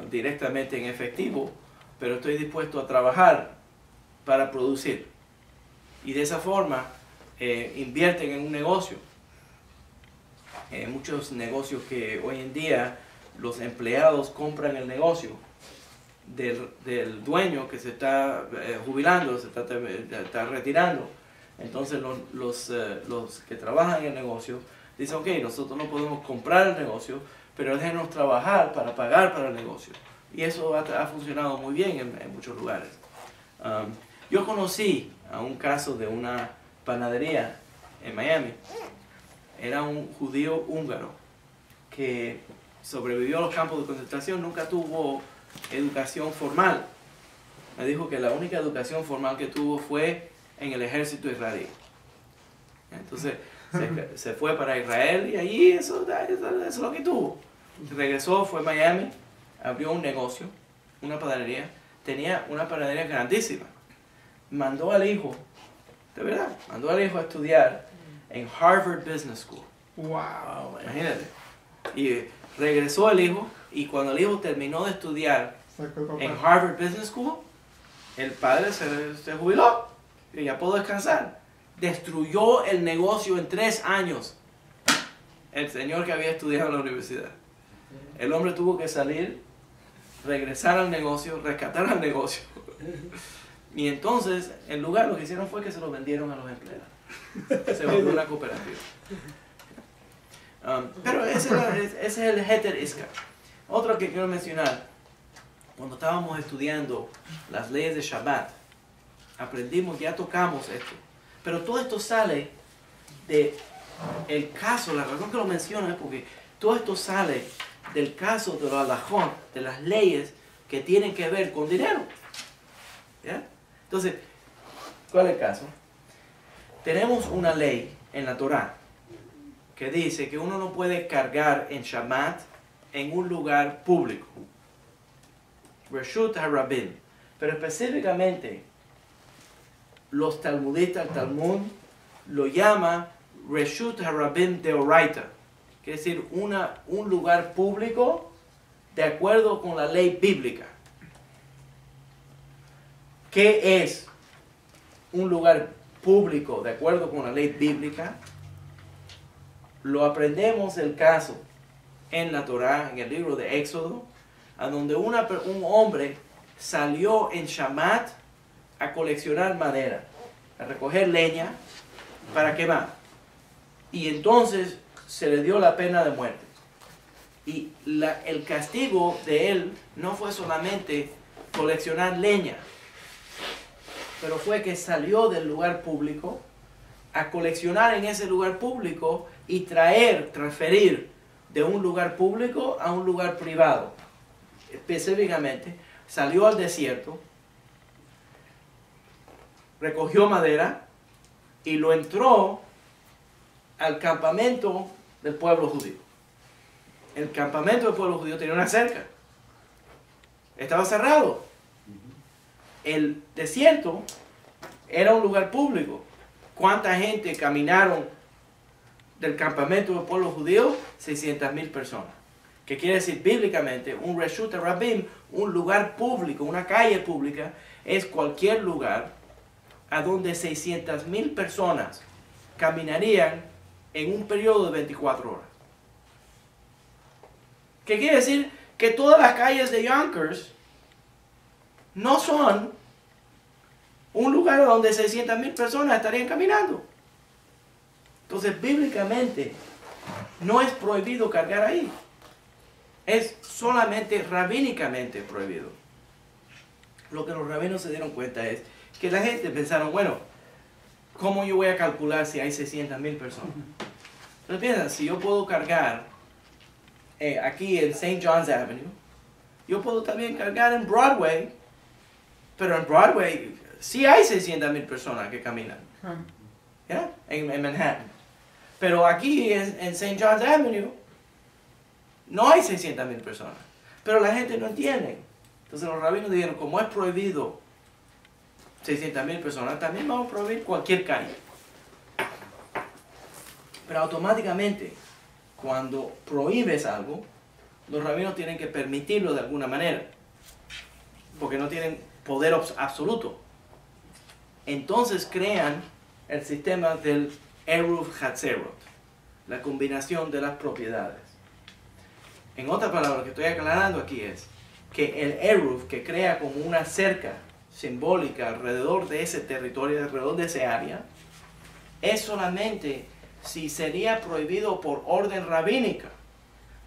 directamente en efectivo, pero estoy dispuesto a trabajar para producir. Y de esa forma invierten en un negocio. Muchos negocios que hoy en día los empleados compran el negocio del dueño que se está jubilando, se está retirando. Entonces los que trabajan en el negocio dicen, ok, nosotros no podemos comprar el negocio, pero déjenos trabajar para pagar para el negocio. Y eso ha funcionado muy bien en muchos lugares. Yo conocí a un caso de una panadería en Miami. Era un judío húngaro que sobrevivió a los campos de concentración, nunca tuvo educación formal. Me dijo que la única educación formal que tuvo fue en el ejército israelí. Entonces se fue para Israel y allí eso es lo que tuvo. Regresó, fue a Miami, abrió un negocio, una panadería. Tenía una panadería grandísima. Mandó al hijo, de verdad, mandó al hijo a estudiar en Harvard Business School. Wow. Imagínate. Y regresó el hijo, y cuando el hijo terminó de estudiar en Harvard Business School, el padre se jubiló y ya pudo descansar. Destruyó el negocio en 3 años. El señor que había estudiado en la universidad. El hombre tuvo que salir, regresar al negocio, rescatar al negocio. Y entonces, en lugar, lo que hicieron fue que se lo vendieron a los empleados. Se volvió una cooperativa. Pero ese es el heter iska. Otro que quiero mencionar, cuando estábamos estudiando las leyes de Shabbat, aprendimos, ya tocamos esto. Pero todo esto sale de el caso, la razón que lo menciono es porque todo esto sale del caso de los halajot, de las leyes que tienen que ver con dinero. ¿Ya? Entonces, ¿cuál es el caso? Tenemos una ley en la Torá que dice que uno no puede cargar en Shabbat en un lugar público. Reshut HaRabim. Pero específicamente, los talmudistas, el Talmud, lo llama Reshut HaRabim Deoraita. Quiere decir, un lugar público de acuerdo con la ley bíblica. ¿Qué es un lugar público de acuerdo con la ley bíblica? Lo aprendemos el caso en la Torá, en el libro de Éxodo, a donde un hombre salió en Shabbat a coleccionar madera, a recoger leña para quemar. Y entonces se le dio la pena de muerte. Y el castigo de él no fue solamente coleccionar leña, pero fue que salió del lugar público a coleccionar en ese lugar público y transferir de un lugar público a un lugar privado. Específicamente, salió al desierto, recogió madera y lo entró al campamento del pueblo judío. El campamento del pueblo judío tenía una cerca. Estaba cerrado. El desierto era un lugar público. ¿Cuánta gente caminaron del campamento del pueblo judío? 600,000 personas. Que quiere decir bíblicamente, un Reshut Rabim, un lugar público, una calle pública, es cualquier lugar a donde 600,000 personas caminarían en un periodo de 24 horas. ¿Qué quiere decir? Que todas las calles de Yonkers no son un lugar donde 600,000 personas estarían caminando. Entonces, bíblicamente, no es prohibido cargar ahí. Es solamente rabínicamente prohibido. Lo que los rabinos se dieron cuenta es que la gente pensaron, bueno, ¿cómo yo voy a calcular si hay 600,000 personas? Entonces piensan, si yo puedo cargar aquí en St. John's Avenue, yo puedo también cargar en Broadway, pero en Broadway sí hay 600,000 personas que caminan, ¿ya? En Manhattan. Pero aquí en St. John's Avenue no hay 600,000 personas, pero la gente no entiende. Entonces los rabinos dijeron, como es prohibido 600,000 personas, también vamos a prohibir cualquier calle. Pero automáticamente, cuando prohíbes algo, los rabinos tienen que permitirlo de alguna manera, porque no tienen poder absoluto. Entonces crean el sistema del Eruv Hatzerot, la combinación de las propiedades. En otras palabras, lo que estoy aclarando aquí es que el Eruv, que crea como una cerca simbólica alrededor de ese territorio, alrededor de ese área, es solamente si sería prohibido por orden rabínica,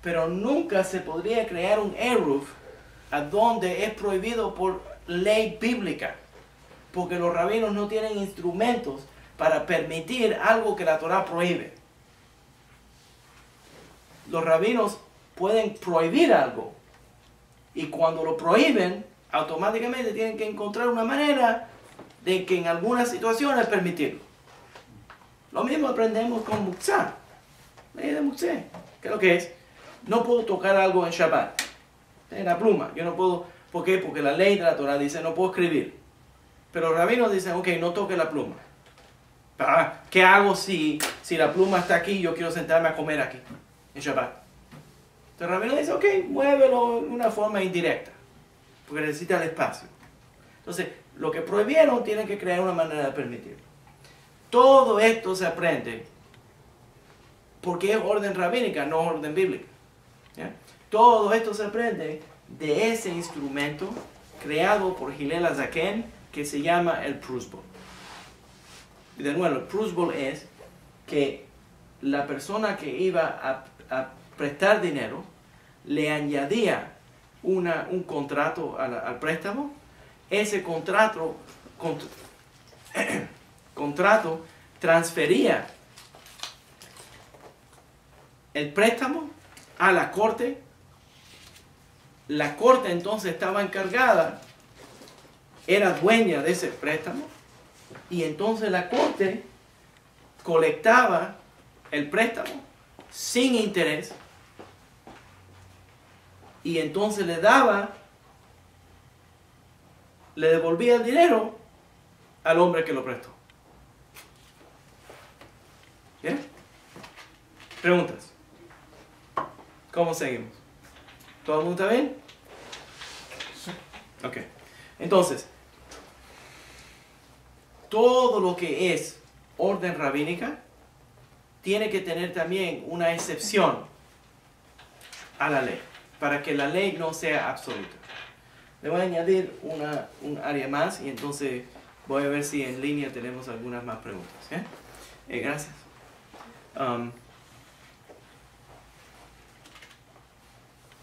pero nunca se podría crear un Eruv a donde es prohibido por ley bíblica, porque los rabinos no tienen instrumentos para permitir algo que la Torah prohíbe. Los rabinos pueden prohibir algo, y cuando lo prohíben, automáticamente tienen que encontrar una manera de que en algunas situaciones permitirlo. Lo mismo aprendemos con Muksá, ley de Muksé. ¿Qué es lo que es? No puedo tocar algo en Shabbat, en la pluma. Yo no puedo, ¿por qué? Porque la ley de la Torah dice no puedo escribir. Pero los rabinos dicen, ok, no toque la pluma. ¿Qué hago si la pluma está aquí y yo quiero sentarme a comer aquí, en Shabbat? Entonces el rabino dice, ok, muévelo de una forma indirecta, porque necesita el espacio. Entonces, lo que prohibieron tienen que crear una manera de permitirlo. Todo esto se aprende porque es orden rabínica, no orden bíblica. ¿Ya? Todo esto se aprende de ese instrumento creado por Hillel HaZaken que se llama el Prusbul. Y de nuevo, el Prusbul es que la persona que iba a prestar dinero le añadía un contrato al préstamo. Ese contrato transfería el préstamo a la corte. La corte entonces estaba encargada, era dueña de ese préstamo, y entonces la corte colectaba el préstamo sin interés y entonces le devolvía el dinero al hombre que lo prestó. ¿Bien? ¿Preguntas? ¿Cómo seguimos? ¿Todo el mundo está bien? Ok. Entonces, todo lo que es orden rabínica tiene que tener también una excepción a la ley, para que la ley no sea absoluta. Le voy a añadir un área más y entonces voy a ver si en línea tenemos algunas más preguntas. Gracias.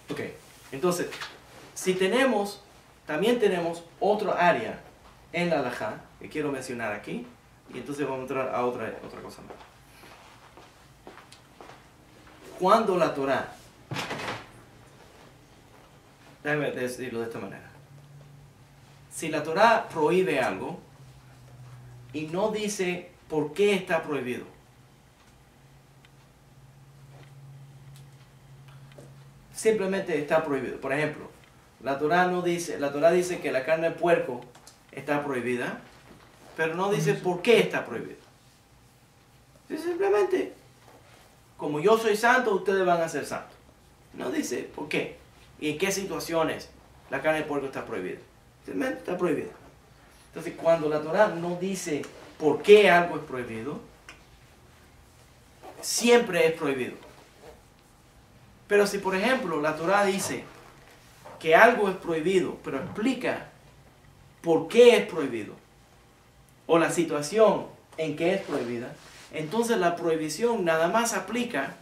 Ok, entonces, si también tenemos otro área en la halajá que quiero mencionar aquí, y entonces vamos a entrar a otra cosa más. cuando la Torá, déjame decirlo de esta manera, si la Torá prohíbe algo y no dice por qué está prohibido, simplemente está prohibido. Por ejemplo, la Torá dice que la carne de puerco está prohibida, pero no dice por qué está prohibido. Dice simplemente, como yo soy santo, ustedes van a ser santos. No dice por qué y en qué situaciones la carne de puerco está prohibida. Simplemente está prohibida. Entonces, cuando la Torá no dice por qué algo es prohibido, siempre es prohibido. Pero si, por ejemplo, la Torá dice que algo es prohibido, pero explica por qué es prohibido, o la situación en que es prohibida, entonces la prohibición nada más aplica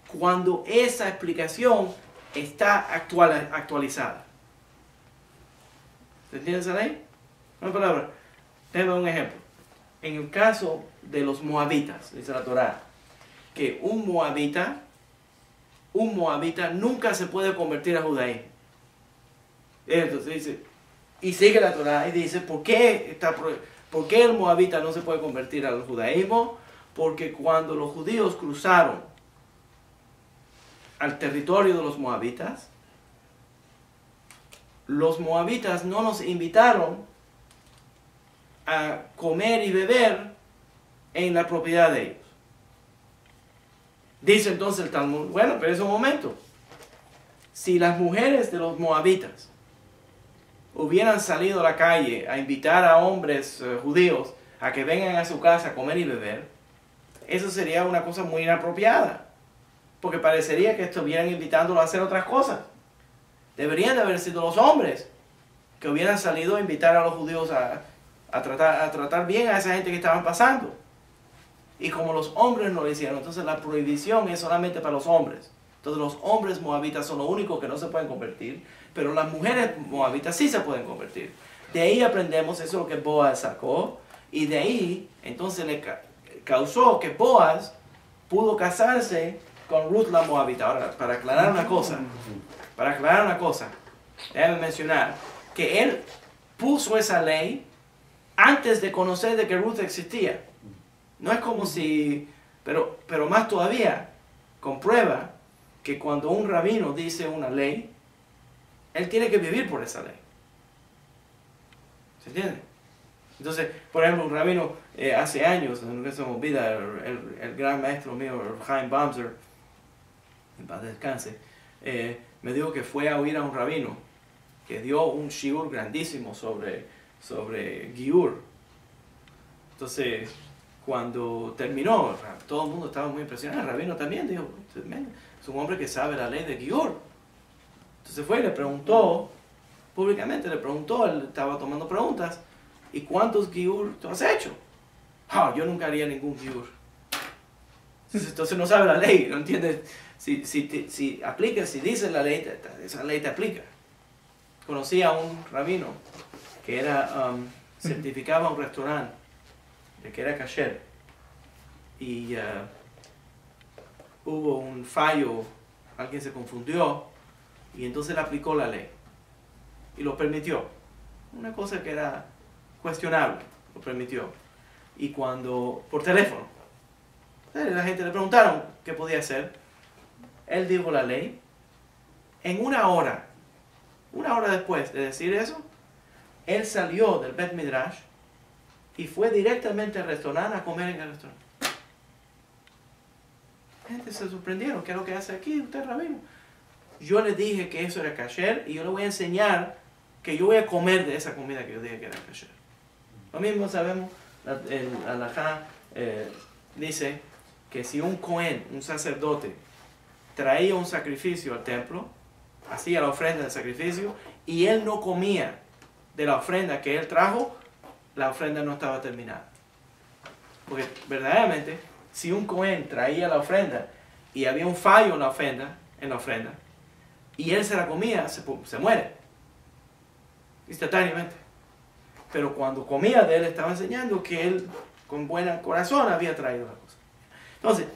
cuando esa explicación está actualizada. ¿Se entiende esa ley? Una palabra. Déjame un ejemplo. En el caso de los moabitas, dice la Torá, que un moabita nunca se puede convertir a judaísmo. Entonces dice, y sigue la Torá y dice, ¿por qué el moabita no se puede convertir al judaísmo? Porque cuando los judíos cruzaron al territorio de los moabitas no nos invitaron a comer y beber en la propiedad de ellos. Dice entonces el Talmud, bueno, pero es un momento. Si las mujeres de los moabitas hubieran salido a la calle a invitar a hombres judíos a que vengan a su casa a comer y beber, eso sería una cosa muy inapropiada, porque parecería que estuvieran invitándolo a hacer otras cosas. Deberían de haber sido los hombres que hubieran salido a invitar a los judíos a tratar bien a esa gente que estaban pasando. Y como los hombres no lo hicieron, entonces la prohibición es solamente para los hombres. Entonces los hombres moabitas son los únicos que no se pueden convertir, pero las mujeres moabitas sí se pueden convertir. De ahí aprendemos, eso es lo que Boaz sacó, y de ahí entonces le causó que Boaz pudo casarse con Ruth la moabita. Ahora, para aclarar una cosa, déjame mencionar que él puso esa ley antes de conocer de que Ruth existía. No es como si, pero más todavía, comprueba que cuando un rabino dice una ley, él tiene que vivir por esa ley. ¿Se entiende? Entonces, por ejemplo, un rabino hace años, nunca se me olvida, el gran maestro mío, Chaim Bamser, en paz descanse, me dijo que fue a oír a un rabino que dio un shiur grandísimo sobre Giur. Entonces, cuando terminó, todo el mundo estaba muy impresionado. El rabino también dijo, es un hombre que sabe la ley de Giur. Entonces fue y le preguntó, públicamente le preguntó, él estaba tomando preguntas, ¿y cuántos Giur tú has hecho? Yo nunca haría ningún Giur. Entonces no sabe la ley, no entiende. Si aplica, si dice la ley, esa ley te aplica. Conocí a un rabino que era, certificaba un restaurante, de que era kasher, y hubo un fallo, alguien se confundió, y entonces le aplicó la ley, y lo permitió. Una cosa que era cuestionable, lo permitió. Y cuando, por teléfono, la gente le preguntaron qué podía hacer, él dijo la ley. En una hora después de decir eso, él salió del Bet Midrash y fue directamente al restaurante a comer en el restaurante. La gente se sorprendieron, ¿qué es lo que hace aquí usted, rabino? Yo le dije que eso era kasher y yo le voy a enseñar que yo voy a comer de esa comida que yo dije que era kasher. Lo mismo sabemos, el halajá dice que si un cohen, un sacerdote, traía un sacrificio al templo, hacía la ofrenda del sacrificio, y él no comía de la ofrenda que él trajo, la ofrenda no estaba terminada. Porque verdaderamente, si un cohen traía la ofrenda y había un fallo en la ofrenda, y él se la comía, se muere instantáneamente. Pero cuando comía de él, estaba enseñando que él con buen corazón había traído la cosa. Entonces,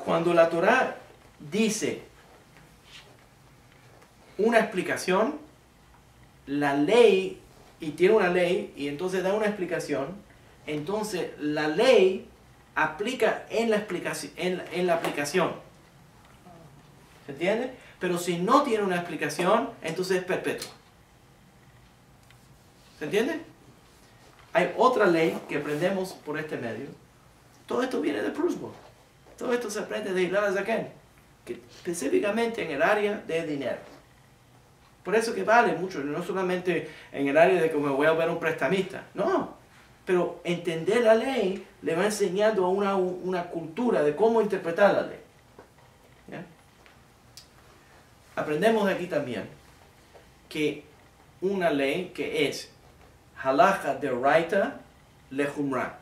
cuando la Torá dice una explicación, la ley, y tiene una ley, y entonces da una explicación, entonces la ley aplica en la aplicación. ¿Se entiende? Pero si no tiene una explicación, entonces es perpetua. ¿Se entiende? Hay otra ley que aprendemos por este medio. Todo esto viene de Prusburg. Todo esto se aprende de Hilal Zaken, que específicamente en el área de dinero. Por eso que vale mucho, no solamente en el área de que me voy a ver un prestamista, no. Pero entender la ley le va enseñando una cultura de cómo interpretar la ley. ¿Ya? Aprendemos de aquí también que una ley que es halacha de raita le humra,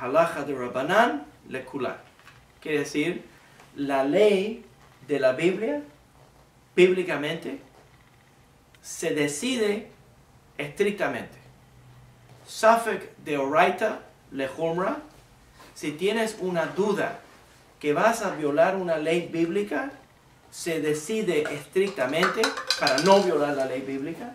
halacha de rabanan le kula. Quiere decir, la ley de la Biblia, bíblicamente, se decide estrictamente. Safek de oraita le humra, si tienes una duda que vas a violar una ley bíblica, se decide estrictamente para no violar la ley bíblica.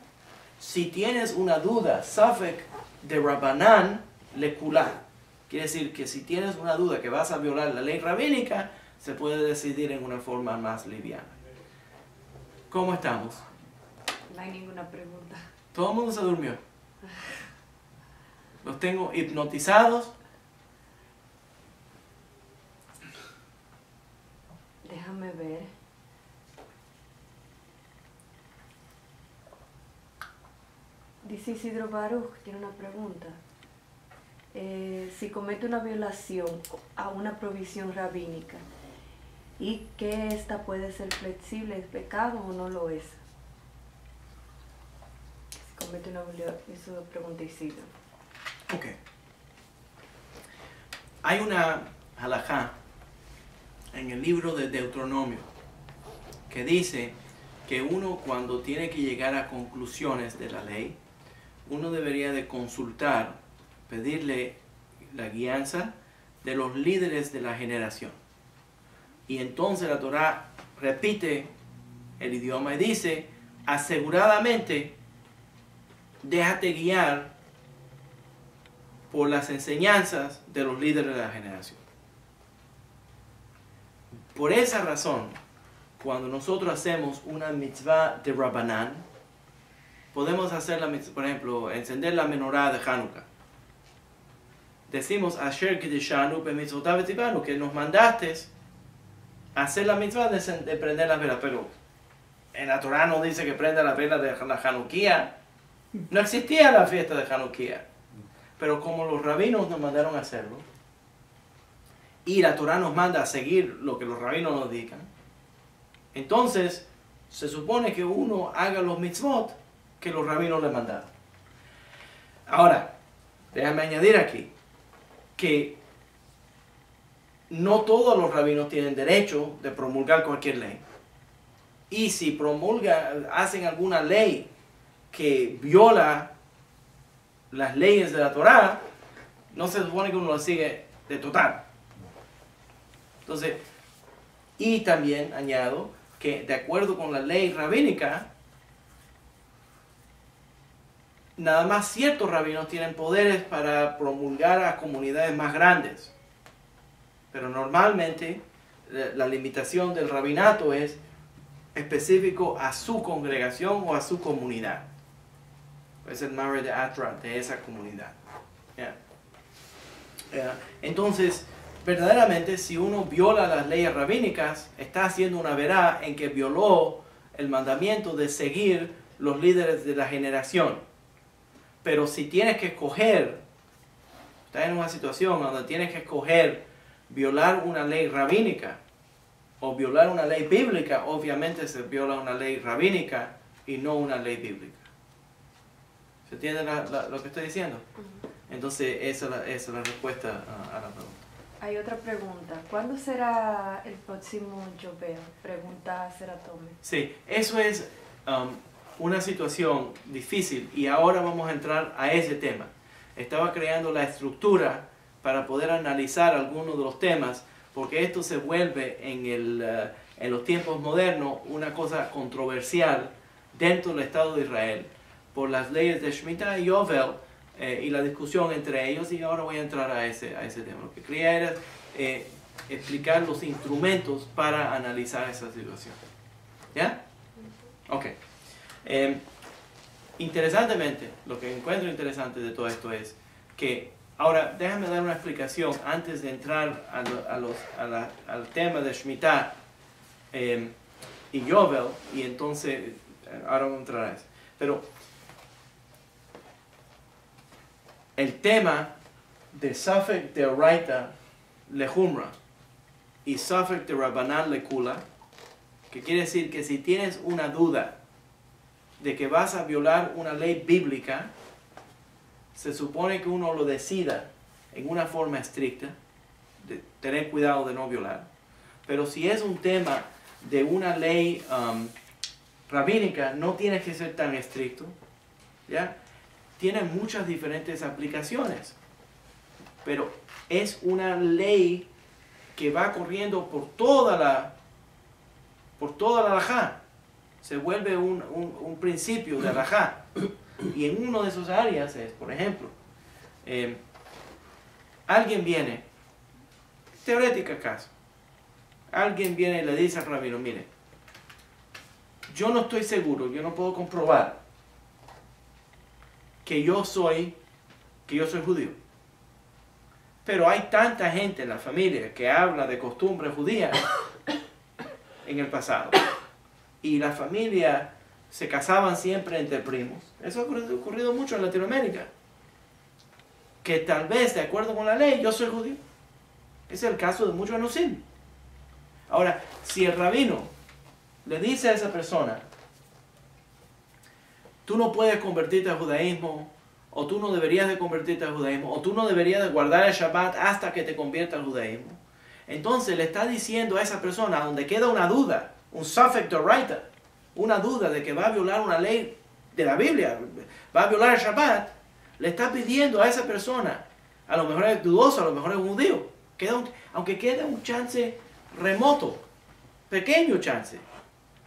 Si tienes una duda, Safek de Rabbanan le kula, quiere decir que si tienes una duda que vas a violar la ley rabínica, se puede decidir en una forma más liviana. ¿Cómo estamos? No hay ninguna pregunta. Todo el mundo se durmió. Los tengo hipnotizados. Déjame ver. Dice Isidro Baruch, tiene una pregunta. Si comete una violación a una provisión rabínica y que ésta puede ser flexible, ¿es pecado o no lo es? Si comete una violación, eso pregunta Isidro. Ok. Hay una halajá en el libro de Deuteronomio que dice que uno cuando tiene que llegar a conclusiones de la ley, uno debería de consultar, pedirle la guianza de los líderes de la generación. Y entonces la Torá repite el idioma y dice, aseguradamente, déjate guiar por las enseñanzas de los líderes de la generación. Por esa razón, cuando nosotros hacemos una mitzvah de Rabbanan, podemos hacer la mitzvah, por ejemplo, encender la menorá de Hanukkah. Decimos, Asher Kiddushanu b'mitzvotav v'tivanu, que nos mandaste a hacer la mitzvah de prender las velas, pero en la Torá no dice que prenda las velas de la Hanukkah. No existía la fiesta de Hanukkah. Pero como los rabinos nos mandaron a hacerlo, y la Torá nos manda a seguir lo que los rabinos nos digan, entonces se supone que uno haga los mitzvot que los rabinos le mandaron. Ahora, déjame añadir aquí que no todos los rabinos tienen derecho de promulgar cualquier ley. Y si hacen alguna ley que viola las leyes de la Torá, no se supone que uno lo sigue de total. Entonces, y también añado que de acuerdo con la ley rabínica, nada más ciertos rabinos tienen poderes para promulgar a comunidades más grandes. Pero normalmente la limitación del rabinato es específico a su congregación o a su comunidad. Es el Mare de Atra de esa comunidad. Entonces, verdaderamente, si uno viola las leyes rabínicas, está haciendo una verá en que violó el mandamiento de seguir los líderes de la generación. Pero si tienes que escoger, estás en una situación donde tienes que escoger violar una ley rabínica o violar una ley bíblica, obviamente se viola una ley rabínica y no una ley bíblica. ¿Se entiende lo que estoy diciendo? Entonces, esa es la respuesta a la pregunta. Hay otra pregunta. ¿Cuándo será el próximo Yobel? Pregunta Seratome. Sí, eso es una situación difícil y ahora vamos a entrar a ese tema. Estaba creando la estructura para poder analizar algunos de los temas, porque esto se vuelve en los tiempos modernos una cosa controversial dentro del Estado de Israel por las leyes de Shemitah y Yovel y la discusión entre ellos, y ahora voy a entrar a ese tema. Lo que quería era explicar los instrumentos para analizar esa situación. ¿Ya? Ok. Interesantemente, lo que encuentro interesante de todo esto es que, ahora déjame dar una explicación antes de entrar al tema de Shemitah y Yovel, y entonces, ahora vamos a entrar a eso. Pero el tema de Safek de Oraita Lehumra y Safek de Rabbanan Lekula, que quiere decir que si tienes una duda de que vas a violar una ley bíblica, se supone que uno lo decida en una forma estricta, de tener cuidado de no violar. Pero si es un tema de una ley rabínica, no tiene que ser tan estricto, ¿ya? Tiene muchas diferentes aplicaciones, pero es una ley que va corriendo por toda la halajá. Se vuelve un principio de halajá. Y en uno de esos áreas es, por ejemplo, alguien viene, teorética caso, alguien viene y le dice al rabino, mire, yo no estoy seguro, yo no puedo comprobar que yo soy judío. Pero hay tanta gente en la familia que habla de costumbres judías en el pasado. Y la familia se casaban siempre entre primos. Eso ha ocurrido mucho en Latinoamérica. Que tal vez, de acuerdo con la ley, yo soy judío. Ese es el caso de muchos anusim. Ahora, si el rabino le dice a esa persona, tú no puedes convertirte al judaísmo, o tú no deberías de convertirte al judaísmo, o tú no deberías de guardar el Shabbat hasta que te conviertas al judaísmo. Entonces le está diciendo a esa persona, donde queda una duda, un Safek d'Oraita, una duda de que va a violar una ley de la Biblia, va a violar el Shabbat, le está pidiendo a esa persona, a lo mejor es dudoso, a lo mejor es un judío, aunque quede un chance remoto, pequeño chance,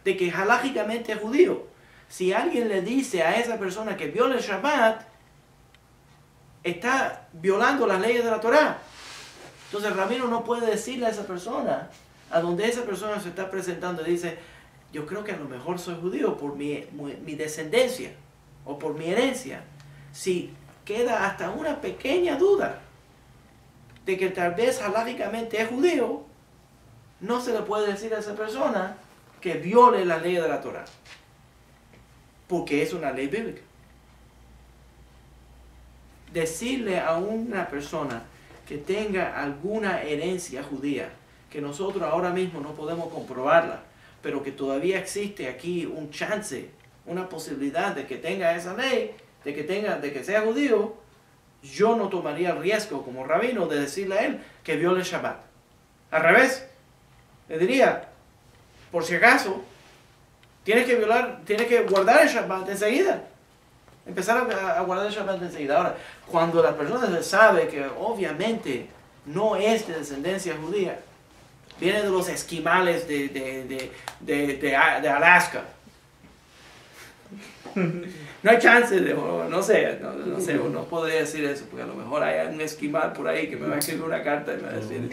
de que halágicamente es judío. Si alguien le dice a esa persona que viola el Shabbat, está violando las leyes de la Torá. Entonces el rabino no puede decirle a esa persona, a donde esa persona se está presentando, y dice, yo creo que a lo mejor soy judío por mi descendencia o por mi herencia. Si queda hasta una pequeña duda de que tal vez halágicamente es judío, no se le puede decir a esa persona que viole la ley de la Torá, porque es una ley bíblica. Decirle a una persona que tenga alguna herencia judía, que nosotros ahora mismo no podemos comprobarla, pero que todavía existe aquí un chance, una posibilidad de que tenga esa ley, de que sea judío, yo no tomaría el riesgo como rabino de decirle a él que viole el Shabbat. Al revés, le diría, por si acaso, tienes que guardar el Shabbat enseguida. Empezar a guardar el Shabbat enseguida. Ahora, cuando la persona sabe que obviamente no es de descendencia judía, viene de los esquimales de Alaska, no hay chance de, no sé, no podría decir eso, porque a lo mejor hay un esquimal por ahí que me va a escribir una carta y me va a decir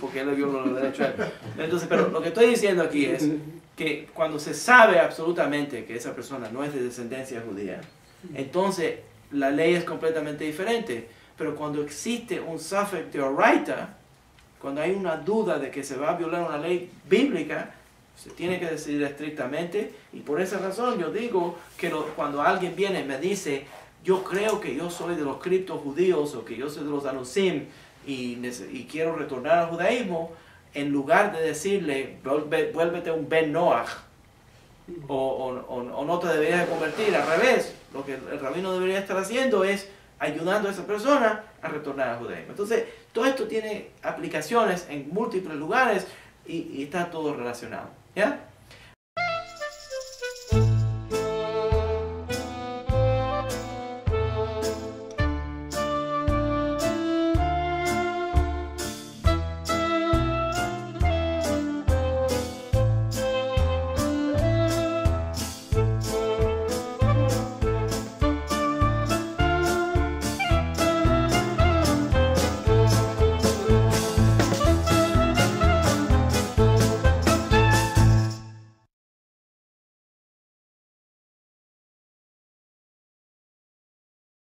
porque él le violó los derechos. Entonces, pero lo que estoy diciendo aquí es que cuando se sabe absolutamente que esa persona no es de descendencia judía, entonces la ley es completamente diferente. Pero cuando existe un Safek d'Oraita, cuando hay una duda de que se va a violar una ley bíblica, se tiene que decidir estrictamente. Y por esa razón yo digo que cuando alguien viene y me dice, yo creo que yo soy de los criptojudíos o que yo soy de los anusim y quiero retornar al judaísmo, en lugar de decirle, vuélvete un Ben Noach o no te deberías de convertir, al revés, lo que el rabino debería estar haciendo es ayudando a esa persona a retornar al judaísmo. Entonces, todo esto tiene aplicaciones en múltiples lugares y está todo relacionado. ¿Ya?